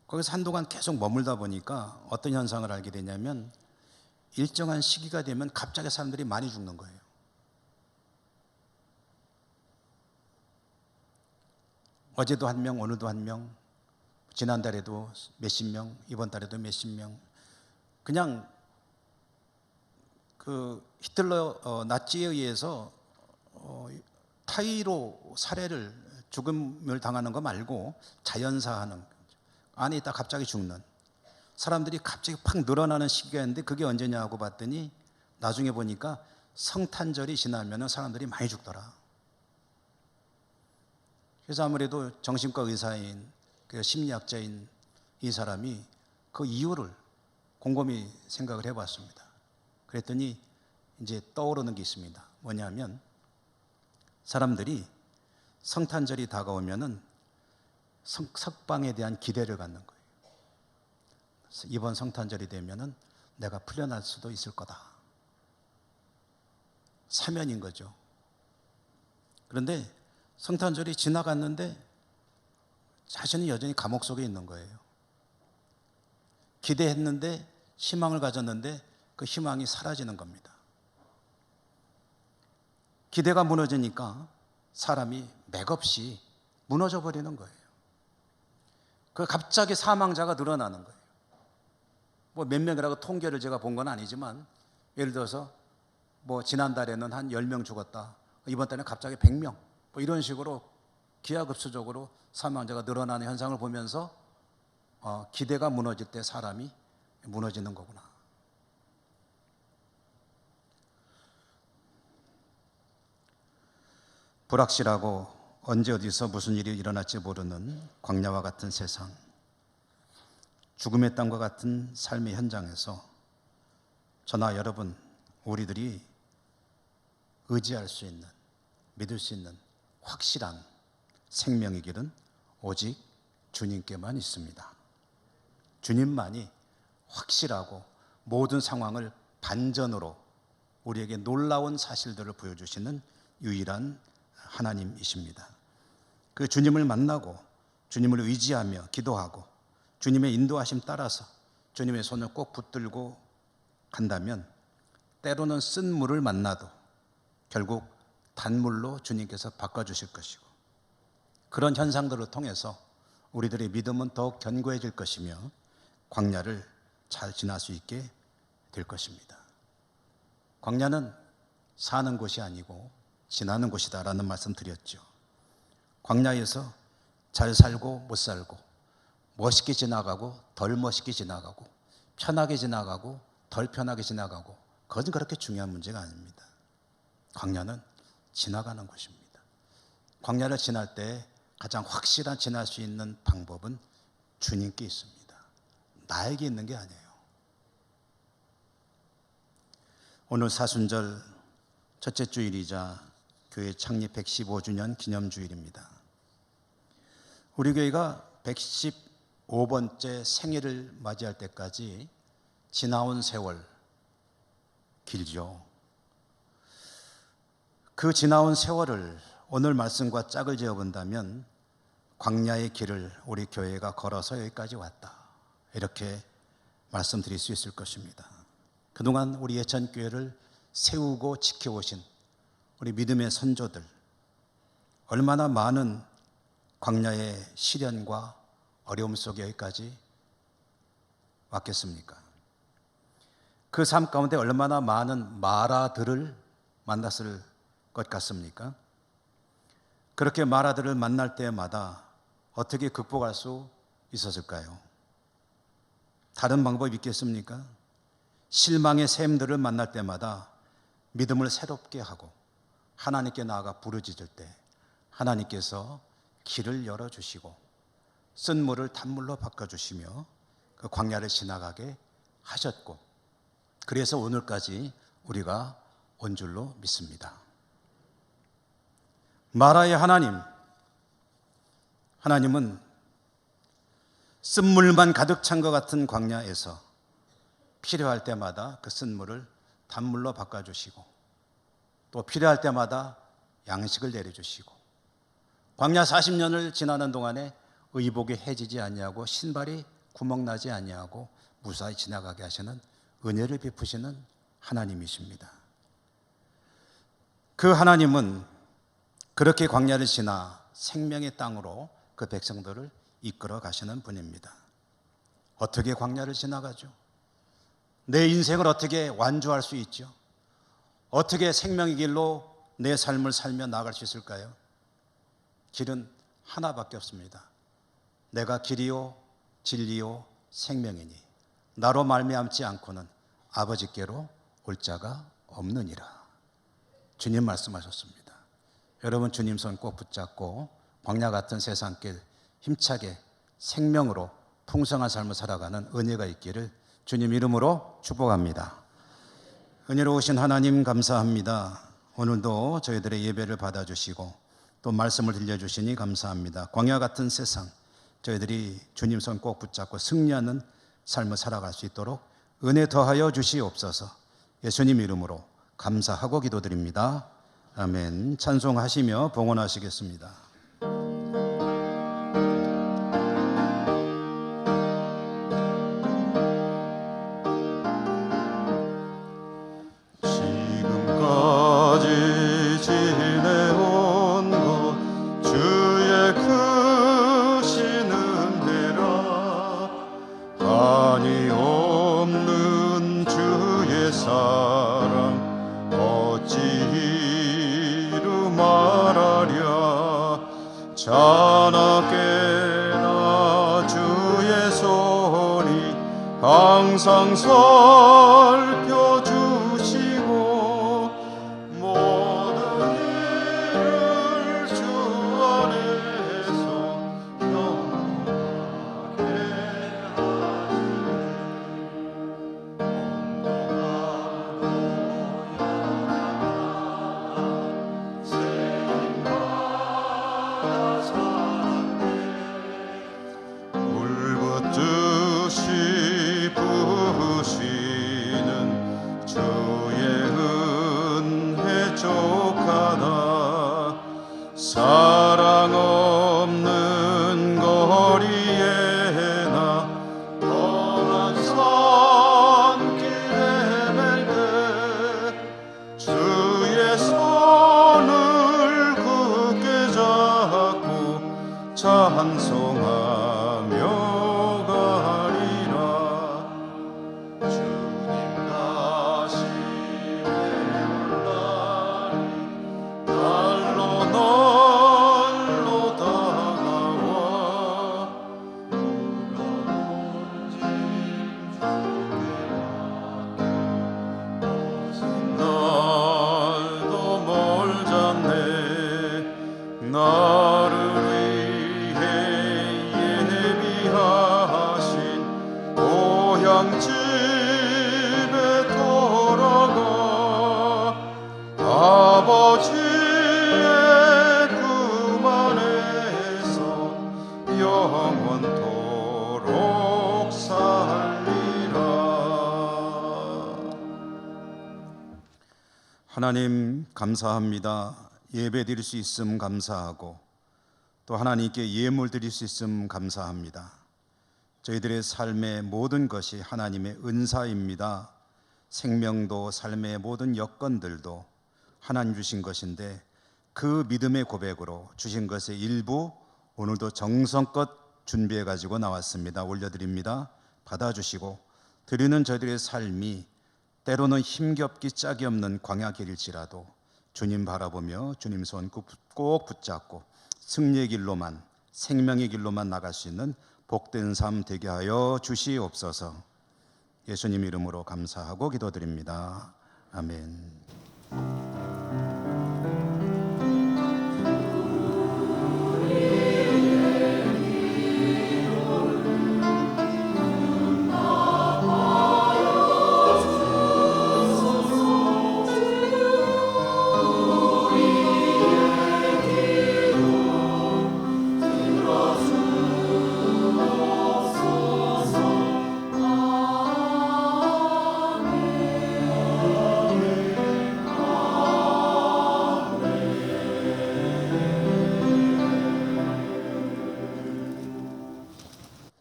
거기서 한동안 계속 머물다 보니까 어떤 현상을 알게 되냐면 일정한 시기가 되면 갑자기 사람들이 많이 죽는 거예요. 어제도 한 명, 오늘도 한 명, 지난달에도 몇십 명, 이번 달에도 몇십 명. 그냥 그 히틀러 나치에 의해서 타의로 살해를, 죽음을 당하는 거 말고 자연사하는, 안에 있다 갑자기 죽는 사람들이 갑자기 팍 늘어나는 시기가 있는데 그게 언제냐고 봤더니 나중에 보니까 성탄절이 지나면 사람들이 많이 죽더라. 그래서 아무래도 정신과 의사인, 그 심리학자인 이 사람이 그 이유를 곰곰이 생각을 해봤습니다. 그랬더니 이제 떠오르는 게 있습니다. 뭐냐면 사람들이 성탄절이 다가오면은 석방에 대한 기대를 갖는 거예요. 이번 성탄절이 되면은 내가 풀려날 수도 있을 거다. 사면인 거죠. 그런데 성탄절이 지나갔는데 자신은 여전히 감옥 속에 있는 거예요. 기대했는데, 희망을 가졌는데 그 희망이 사라지는 겁니다. 기대가 무너지니까 사람이 맥없이 무너져 버리는 거예요. 그 갑자기 사망자가 늘어나는 거예요. 뭐 몇 명이라고 통계를 제가 본 건 아니지만, 예를 들어서 뭐 지난달에는 한 10명 죽었다, 이번 달에는 갑자기 100명, 뭐 이런 식으로 기하급수적으로 사망자가 늘어나는 현상을 보면서 기대가 무너질 때 사람이 무너지는 거구나. 불확실하고 언제 어디서 무슨 일이 일어날지 모르는 광야와 같은 세상, 죽음의 땅과 같은 삶의 현장에서 저나 여러분, 우리들이 의지할 수 있는, 믿을 수 있는 확실한 생명의 길은 오직 주님께만 있습니다. 주님만이 확실하고 모든 상황을 반전으로 우리에게 놀라운 사실들을 보여주시는 유일한 하나님이십니다. 그 주님을 만나고 주님을 의지하며 기도하고 주님의 인도하심 따라서 주님의 손을 꼭 붙들고 간다면 때로는 쓴 물을 만나도 결국 단물로 주님께서 바꿔주실 것이고, 그런 현상들을 통해서 우리들의 믿음은 더욱 견고해질 것이며 광야를 잘 지날 수 있게 될 것입니다. 광야는 사는 곳이 아니고 지나는 곳이다라는 말씀 드렸죠. 광야에서 잘 살고 못 살고, 멋있게 지나가고 덜 멋있게 지나가고, 편하게 지나가고 덜 편하게 지나가고, 그것은 그렇게 중요한 문제가 아닙니다. 광야는 지나가는 곳입니다. 광야를 지날 때 가장 확실한 지날 수 있는 방법은 주님께 있습니다. 나에게 있는 게 아니에요. 오늘 사순절 첫째 주일이자 교회 창립 115주년 기념주일입니다. 우리 교회가 115번째 생일을 맞이할 때까지 지나온 세월 길죠. 그 지나온 세월을 오늘 말씀과 짝을 지어 본다면 광야의 길을 우리 교회가 걸어서 여기까지 왔다, 이렇게 말씀드릴 수 있을 것입니다. 그동안 우리 예천교회를 세우고 지켜오신 우리 믿음의 선조들, 얼마나 많은 광야의 시련과 어려움 속에 여기까지 왔겠습니까? 그 삶 가운데 얼마나 많은 마라들을 만났을 것 같습니까? 그렇게 마라들을 만날 때마다 어떻게 극복할 수 있었을까요? 다른 방법이 있겠습니까? 실망의 샘들을 만날 때마다 믿음을 새롭게 하고 하나님께 나아가 부르짖을 때 하나님께서 길을 열어주시고 쓴물을 단물로 바꿔주시며 그 광야를 지나가게 하셨고, 그래서 오늘까지 우리가 온 줄로 믿습니다. 마라의 하나님은 쓴물만 가득 찬 것 같은 광야에서 필요할 때마다 그 쓴물을 단물로 바꿔주시고, 또 필요할 때마다 양식을 내려주시고, 광야 40년을 지나는 동안에 의복이 해지지 아니하고 신발이 구멍나지 아니하고 무사히 지나가게 하시는 은혜를 베푸시는 하나님이십니다. 그 하나님은 그렇게 광야를 지나 생명의 땅으로 그 백성들을 이끌어 가시는 분입니다. 어떻게 광야를 지나가죠? 내 인생을 어떻게 완주할 수 있죠? 어떻게 생명의 길로 내 삶을 살며 나아갈 수 있을까요? 길은 하나밖에 없습니다. 내가 길이요 진리요 생명이니 나로 말미암지 않고는 아버지께로 올 자가 없느니라. 주님 말씀하셨습니다. 여러분, 주님 손 꼭 붙잡고 광야 같은 세상길 힘차게 생명으로 풍성한 삶을 살아가는 은혜가 있기를 주님 이름으로 축복합니다. 은혜로우신 하나님 감사합니다. 오늘도 저희들의 예배를 받아주시고 또 말씀을 들려주시니 감사합니다. 광야 같은 세상, 저희들이 주님 손 꼭 붙잡고 승리하는 삶을 살아갈 수 있도록 은혜 더하여 주시옵소서. 예수님 이름으로 감사하고 기도드립니다. 아멘. 찬송하시며 봉헌하시겠습니다. 지금까지 지내온 것 주의 크신 은혜라. 한이 없는 주의 사랑 어찌 이루 말하랴. 자나깨나 주의 손이 항상 살펴주시고 모든 일을 주 안에서 영원하게 하시네. 생마다 살았네. 물붓듯이 부으시는 주의 은혜 족하다. 사랑 없는 거리에 나 험한 산길 헤맬 때 주의 손을 굳게 잡고 찬송하며 가리라. 주님 다시 외올라니 날로 날로 다가와. 누가 온짐 주께 날도 멀잖네. 나를 위해 예비한 영원토록 살리라. 하나님 감사합니다. 예배 드릴 수 있음 감사하고 또 하나님께 예물 드릴 수 있음 감사합니다. 저희들의 삶의 모든 것이 하나님의 은사입니다. 생명도 삶의 모든 여건들도 하나님 주신 것인데 그 믿음의 고백으로 주신 것의 일부 오늘도 정성껏 준비해 가지고 나왔습니다. 올려드립니다. 받아주시고 드리는 저희들의 삶이 때로는 힘겹기 짝이 없는 광야길일지라도 주님 바라보며 주님 손 꼭 붙잡고 승리의 길로만 생명의 길로만 나갈 수 있는 복된 삶 되게 하여 주시옵소서. 예수님 이름으로 감사하고 기도드립니다. 아멘.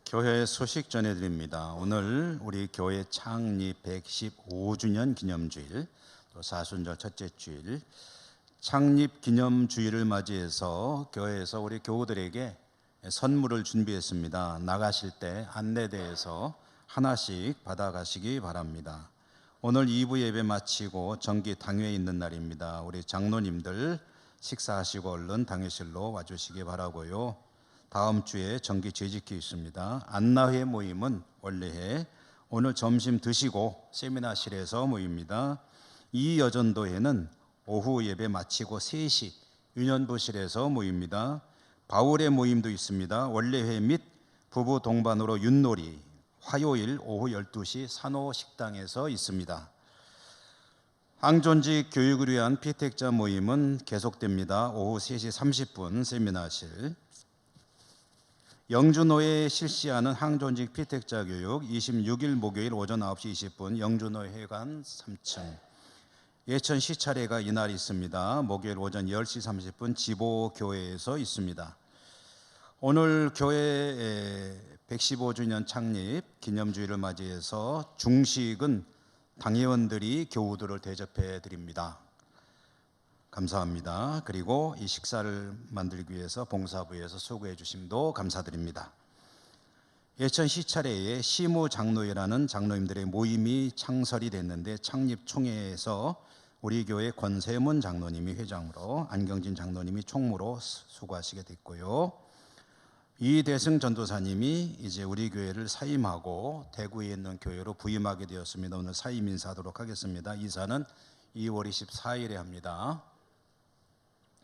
교회 소식 전해드립니다. 오늘 우리 교회 창립 115주년 기념주일, 또 사순절 첫째 주일, 창립 기념주일을 맞이해서 교회에서 우리 교우들에게 선물을 준비했습니다. 나가실 때 안내대에서 하나씩 받아가시기 바랍니다. 오늘 2부 예배 마치고 정기 당회에 있는 날입니다. 우리 장로님들 식사하시고 얼른 당회실로 와주시기 바라고요. 다음 주에 정기 재직기 있습니다. 안나회 모임은 원래해 오늘 점심 드시고 세미나실에서 모입니다. 이 여전도회는 오후 예배 마치고 3시 유년부실에서 모입니다. 바울의 모임도 있습니다. 원래회 및 부부 동반으로 윷놀이 화요일 오후 12시 산호식당에서 있습니다. 항존직 교육을 위한 피택자 모임은 계속됩니다. 오후 3시 30분 세미나실. 영주노회에 실시하는 항존직 피택자 교육 26일 목요일 오전 9시 20분 영주노회 회관 3층. 예천 시차례가 이날 있습니다. 목요일 오전 10시 30분 지보교회에서 있습니다. 오늘 교회 115주년 창립 기념주일을 맞이해서 중식은 당회원들이 교우들을 대접해 드립니다. 감사합니다. 그리고 이 식사를 만들기 위해서 봉사부에서 수고해 주심도 감사드립니다. 예천 시차례에 시무장로회라는 장로님들의 모임이 창설이 됐는데 창립 총회에서 우리 교회 권세문 장로님이 회장으로 안경진 장로님이 총무로 수고하시게 됐고요. 이대승 전도사님이 이제 우리 교회를 사임하고 대구에 있는 교회로 부임하게 되었습니다. 오늘 사임 인사하도록 하겠습니다. 이사는 2월 24일에 합니다.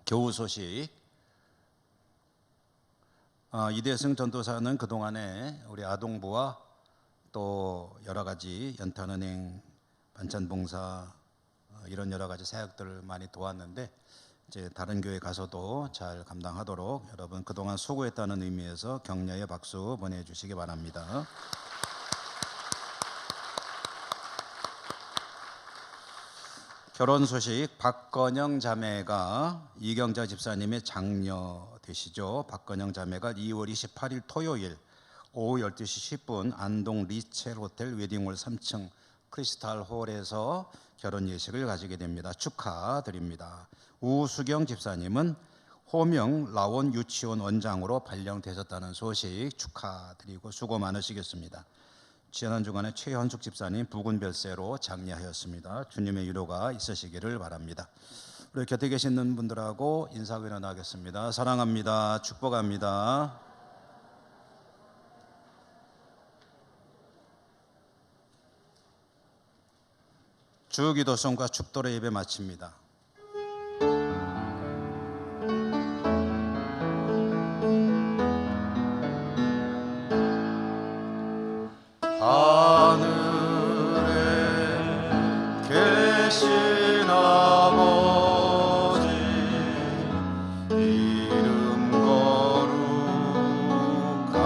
교우 소식. 이대승 전도사는 그동안에 우리 아동부와 또 여러 가지 연탄은행 반찬봉사 이런 여러 가지 사역들을 많이 도왔는데 이제 다른 교회 가서도 잘 감당하도록 여러분 그동안 수고했다는 의미에서 격려의 박수 보내주시기 바랍니다. 결혼 소식. 박건영 자매가 이경자 집사님의 장녀 되시죠. 박건영 자매가 2월 28일 토요일 오후 12시 10분 안동 리첼 호텔 웨딩홀 3층 크리스탈 홀에서 결혼 예식을 가지게 됩니다. 축하드립니다. 우수경 집사님은 호명 라원 유치원 원장으로 발령되셨다는 소식 축하드리고 수고 많으시겠습니다. 지난 주간에 최현숙 집사님 붉은 별세로 장례하였습니다. 주님의 위로가 있으시기를 바랍니다. 우리 곁에 계시는 분들하고 인사하고 일어나겠습니다. 사랑합니다. 축복합니다. 주기도성과 축도로 예배 마칩니다. 하늘에 계신 아버지 이름 거룩하시며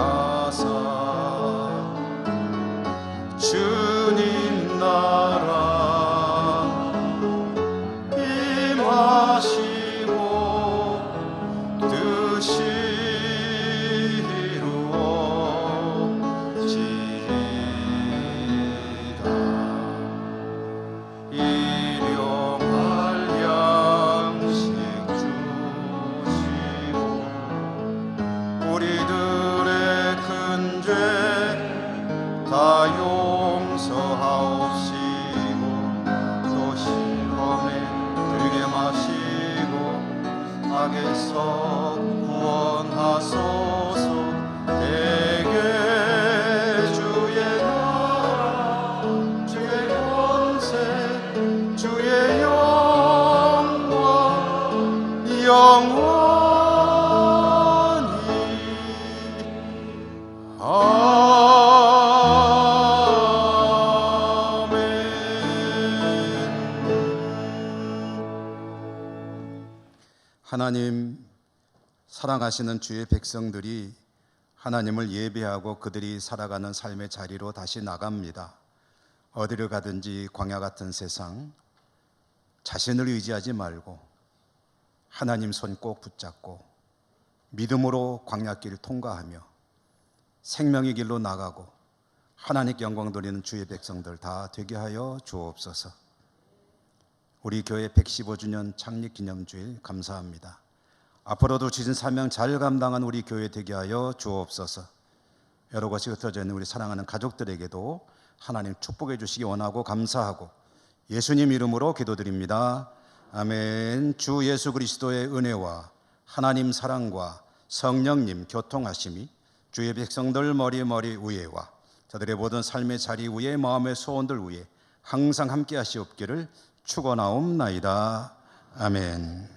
하나님, 사랑하시는 주의 백성들이 하나님을 예배하고 그들이 살아가는 삶의 자리로 다시 나갑니다. 어디를 가든지 광야 같은 세상, 자신을 의지하지 말고 하나님 손 꼭 붙잡고 믿음으로 광야길을 통과하며 생명의 길로 나가고 하나님께 영광 돌리는 주의 백성들 다 되게 하여 주옵소서. 우리 교회 115주년 창립 기념주일 감사합니다. 앞으로도 주신 사명 잘 감당한 우리 교회 되게 하여 주옵소서. 여러 곳이 흩어져 있는 우리 사랑하는 가족들에게도 하나님 축복해 주시기 원하고 감사하고 예수님 이름으로 기도드립니다. 아멘. 주 예수 그리스도의 은혜와 하나님 사랑과 성령님 교통하심이 주의 백성들 머리 위에와 저들의 모든 삶의 자리 위에 마음의 소원들 위에 항상 함께 하시옵기를 축원하옵나이다. 아멘.